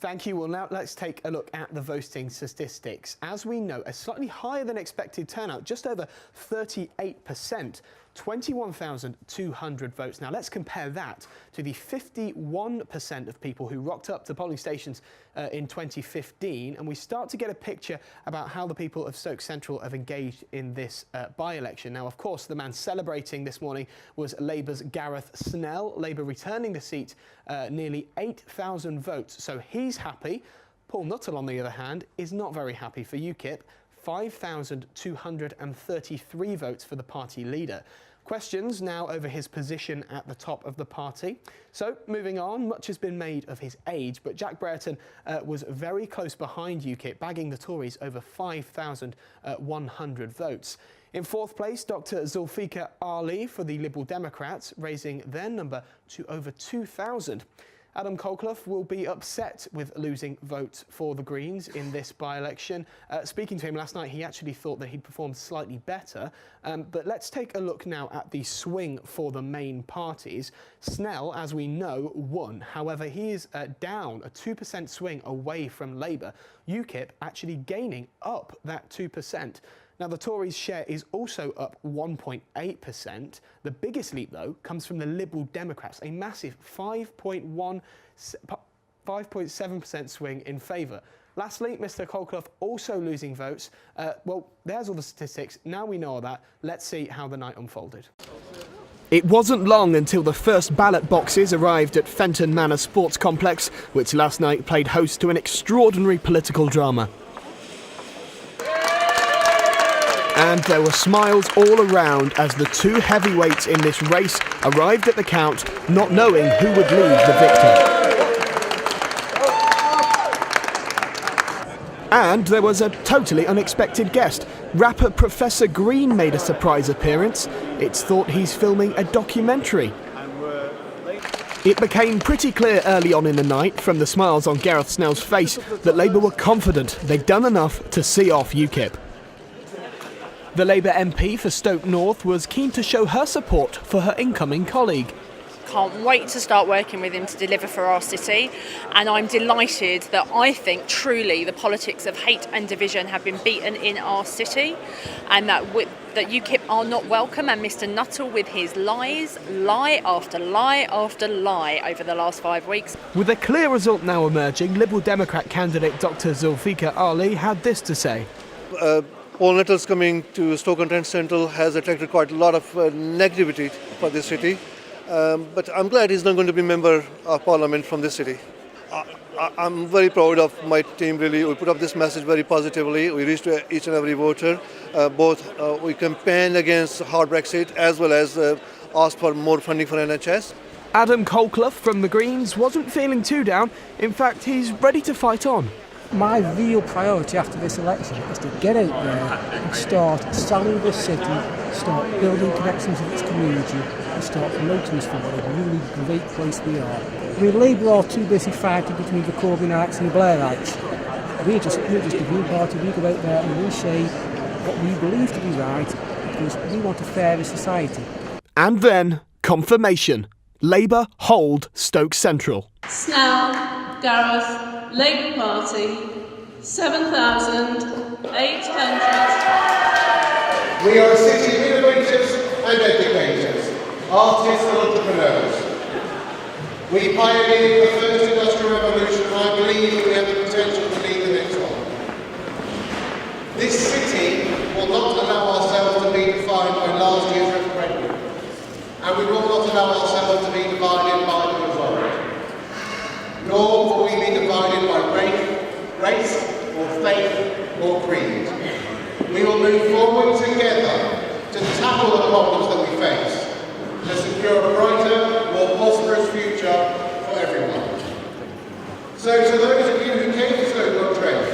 Thank you. Well, now let's take a look at the voting statistics. As we know, a slightly higher than expected turnout, just over 38%, 21,200 votes. Now let's compare that to the 51% of people who rocked up to polling stations in 2015, and we start to get a picture about how the people of Stoke Central have engaged in this by-election. Now, of course, the man celebrating this morning was Labour's Gareth Snell, Labour returning the seat nearly 8,000 votes, so he's happy. Paul Nuttall, on the other hand, is not very happy for UKIP. 5,233 votes for the party leader. Questions now over his position at the top of the party. So, moving on, much has been made of his age, but Jack Brereton was very close behind UKIP, bagging the Tories over 5,100 votes. In fourth place, Dr Zulfikar Ali for the Liberal Democrats, raising their number to over 2,000. Adam Colclough will be upset with losing votes for the Greens in this by-election. Speaking to him last night, he actually thought that he'd performed slightly better. But let's take a look now at the swing for the main parties. Snell, as we know, won. However, he is down a 2% swing away from Labour. UKIP actually gaining up that 2%. Now, the Tories' share is also up 1.8%. The biggest leap, though, comes from the Liberal Democrats, a massive 5.7% swing in favour. Lastly, Mr Colclough also losing votes. Well, there's all the statistics. Now we know all that. Let's see how the night unfolded. It wasn't long until the first ballot boxes arrived at Fenton Manor Sports Complex, which last night played host to an extraordinary political drama. And there were smiles all around as the two heavyweights in this race arrived at the count, not knowing who would leave the victor. And there was a totally unexpected guest. Rapper Professor Green made a surprise appearance. It's thought he's filming a documentary. It became pretty clear early on in the night, from the smiles on Gareth Snell's face, that Labour were confident they'd done enough to see off UKIP. The Labour MP for Stoke North was keen to show her support for her incoming colleague. Can't wait to start working with him to deliver for our city, and I'm delighted that I think truly the politics of hate and division have been beaten in our city, and that UKIP are not welcome, and Mr Nuttall with his lies, lie after lie after lie over the last 5 weeks. With a clear result now emerging, Liberal Democrat candidate Dr Zulfikar Ali had this to say. Paul Nuttall's coming to Stoke Central has attracted quite a lot of negativity for this city, but I'm glad he's not going to be member of Parliament from this city. I'm very proud of my team, really. We put up this message very positively. We reached to each and every voter. We campaigned against hard Brexit as well as asked for more funding for NHS. Adam Colclough from the Greens wasn't feeling too down. In fact, he's ready to fight on. My real priority after this election is to get out there and start selling the city, start building connections with its community, and start promoting us for what a really great place we are. I mean, Labour are too busy fighting between the Corbynites and the Blairites. We're just a Green Party. We go out there and we say what we believe to be right, because we want a fairer society. And then, confirmation. Labour hold Stoke Central. Snell, Gareth, Labour Party, 7,800. We are a city of innovators and educators, artists and entrepreneurs. We pioneered the first industrial revolution, and I believe that we have the potential to lead the next one. This city will not allow ourselves to be defined by last year's referendum, and we will not allow ourselves to be divided by the result. Nor will we be divided by race or faith or creed. We will move forward together to tackle the problems that we face, to secure a brighter, more prosperous future for everyone. So to those of you who came to Stoke-on-Trent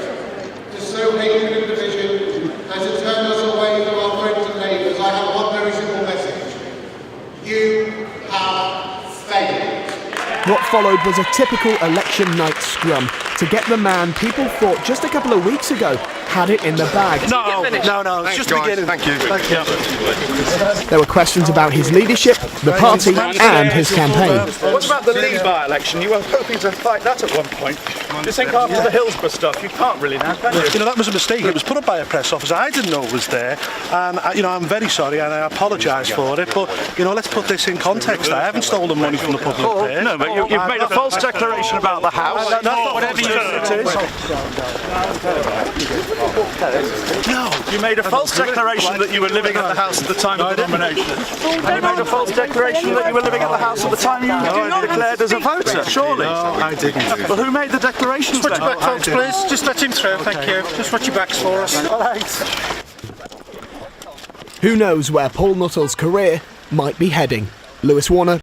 to sow hatred and division and to turn us away from our friends and neighbours, I have one very simple message. You have failed. What followed was a typical election night scrum to get the man people thought just a couple of weeks ago had it in the bag. No, it's just the beginning. Thank you. There were questions about his leadership, the party and his campaign. What about the Leeds by-election? You were hoping to fight that at one point. You think after the Hillsborough stuff, you can't really now, can you? You know, that was a mistake. It was put up by a press officer. I didn't know it was there, and you know, I'm very sorry, and I apologise for it. But you know, let's put this in context. I haven't stolen money from the public purse. No, but you've made a false declaration about the house. Whatever you say it is. No, you made a false declaration that you were living at the house at the time of the nomination. And you made a false declaration that you were living at the house at the time you declared as a voter, surely. No, I didn't. Well, who made the declarations then? Watch your back, folks, please. Just let him through, thank you. Just watch your backs for us. All right. Who knows where Paul Nuttall's career might be heading? Lewis Warner.